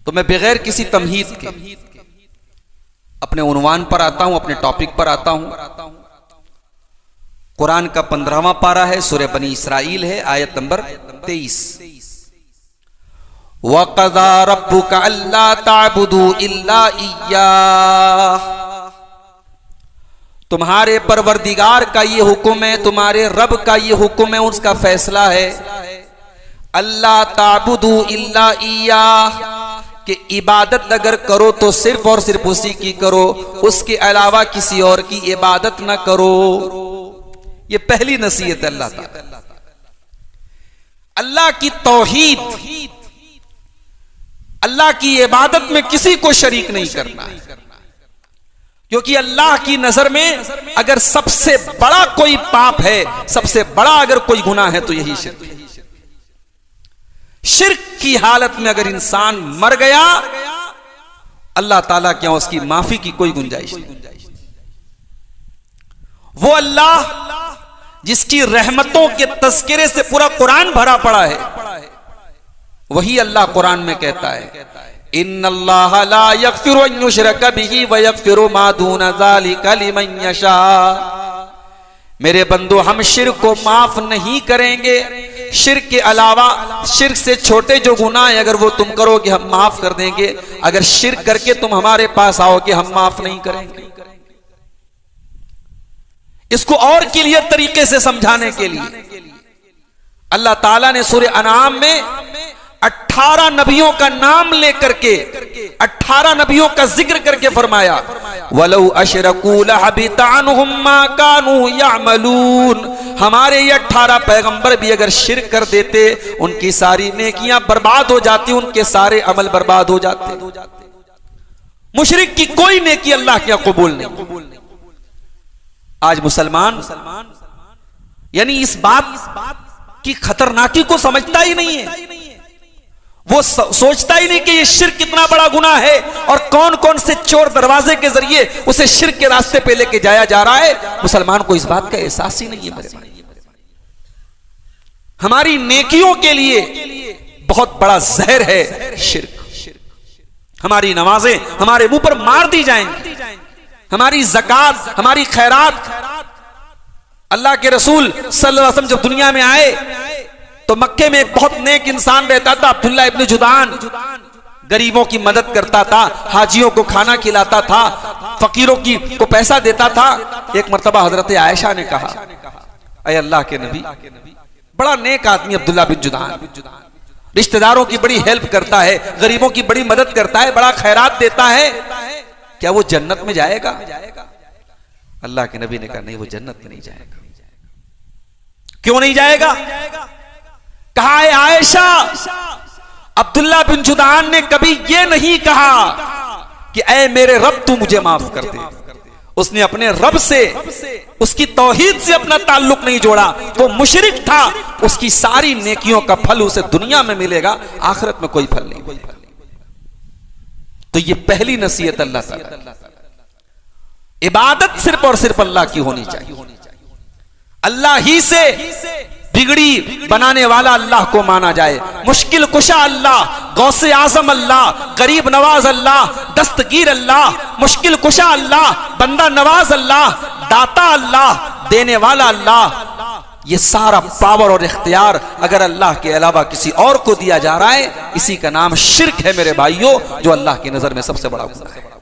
तो मैं बगैर किसी तमहीद के अपने उन्वान पर आता हूं, अपने टॉपिक पर आता हूं। कुरान का 15वां पारा है, सूरह बनी इसराइल है, आयत नंबर 23। वक़ज़ा रब्बुका अल्ला ताबुदू इल्ला इय्याह, तुम्हारे परवरदिगार का ये हुक्म है, तुम्हारे रब का ये हुक्म है, उसका फैसला है। अल्ला ताबुदू इल्ला इय्याह, कि इबादत अगर करो तो सिर्फ और सिर्फ उसी की करो, उसके अलावा किसी और की इबादत ना करो। ये पहली नसीहत है अल्लाह ताला। अल्लाह की तौहीद, अल्लाह की इबादत में किसी को शरीक नहीं करना है, क्योंकि अल्लाह की नजर में अगर सबसे बड़ा कोई पाप है, सबसे बड़ा अगर कोई गुनाह है तो यही शिर्क है। शिर्क की हालत में अगर इंसान मर गया, अल्लाह ताला क्या उसकी माफी की कोई गुंजाइश नहीं। वो अल्लाह जिसकी रहमतों के तज़किरे से पूरा कुरान भरा पड़ा है, वही अल्लाह कुरान में कहता है, इन्नल्लाह ला यग़फ़िरु अन युशरका बिही व यग़फ़िरु मा दूना ज़ालिका लिमन यशा। मेरे बंदो, हम शिर्क को माफ नहीं करेंगे, शिर्क के अलावा शिर्क से छोटे जो गुनाह है अगर वो तुम करोगे हम माफ कर देंगे, अगर शिर्क करके तुम हमारे पास आओगे हम माफ नहीं करेंगे। इसको और क्लियर तरीके से समझाने के लिए अल्लाह ताला ने सूरह अनाम में 18 नबियों का नाम लेकर के 18 नबियों का जिक्र करके फरमाया, वलौ अशरकू लहबिता अन्हुम मा कानू यअमलून। हमारे ये 18 पैगंबर भी अगर शिर्क कर देते, उनकी सारी नेकियां बर्बाद हो जाती, उनके सारे अमल बर्बाद हो जाते। मुशरिक की कोई नेकी अल्लाह क्या कबूल नहीं। आज मुसलमान यानी इस बात की खतरनाकी को समझता ही नहीं है। वो सोचता ही नहीं कि ये शिर्क कितना बड़ा गुनाह है और कौन कौन से चोर दरवाजे के जरिए उसे शिर्क के रास्ते पे लेके जाया जा रहा है। मुसलमान को इस बात का एहसास ही नहीं है। मेरे भाई, हमारी नेकियों के लिए बहुत बड़ा जहर है शिर्क। हमारी नमाजें हमारे मुंह पर मार दी जाएंगी, हमारी ज़कात, हमारी खैरात। अल्लाह के रसूल सल्लल्लाहु अलैहि वसल्लम जब दुनिया में आए तो मक्के में एक बहुत नेक इंसान रहता था, अब्दुल्ला इब्न जुदान। गरीबों की मदद करता था, हाजियों को खाना खिलाता था, फकीरों को पैसा देता था। एक मर्तबा हजरत आयशा ने कहा, अय अल्लाह के नबी, बड़ा नेक आदमी अब्दुल्ला बिन जुदान, रिश्तेदारों की बड़ी हेल्प करता है, गरीबों की बड़ी मदद करता है, बड़ा खैरात देता है, क्या वो जन्नत में जाएगा? अल्लाह के नबी ने कहा, नहीं, वो जन्नत में नहीं जाएगा। क्यों नहीं जाएगा? कहा है आयशा, अब्दुल्ला बिन जुदान ने कभी ये नहीं कहा कि ऐ मेरे रब तू मुझे माफ कर दे। उसने अपने रब से, उसकी तौहीद से अपना ताल्लुक नहीं जोड़ा। वो मुशरिक था, उसकी सारी नेकियों का फल उसे दुनिया में मिलेगा, आखिरत में कोई फल नहीं। तो ये पहली नसीहत अल्लाह ताला, इबादत सिर्फ और सिर्फ अल्लाह की होनी चाहिए। अल्लाह ही से बिगड़ी बनाने वाला अल्लाह को माना जाए। मुश्किल कुशा अल्लाह, गौसे आजम अल्लाह, गरीब नवाज अल्लाह, दस्तगीर अल्लाह, मुश्किल कुशा अल्लाह, बंदा नवाज अल्लाह, दाता अल्लाह, देने वाला अल्लाह। ये सारा पावर और इख्तियार अगर अल्लाह के अलावा किसी और को दिया जा रहा है, इसी का नाम शिर्क है मेरे भाइयों, जो अल्लाह की नजर में सबसे बड़ा गुनाह है।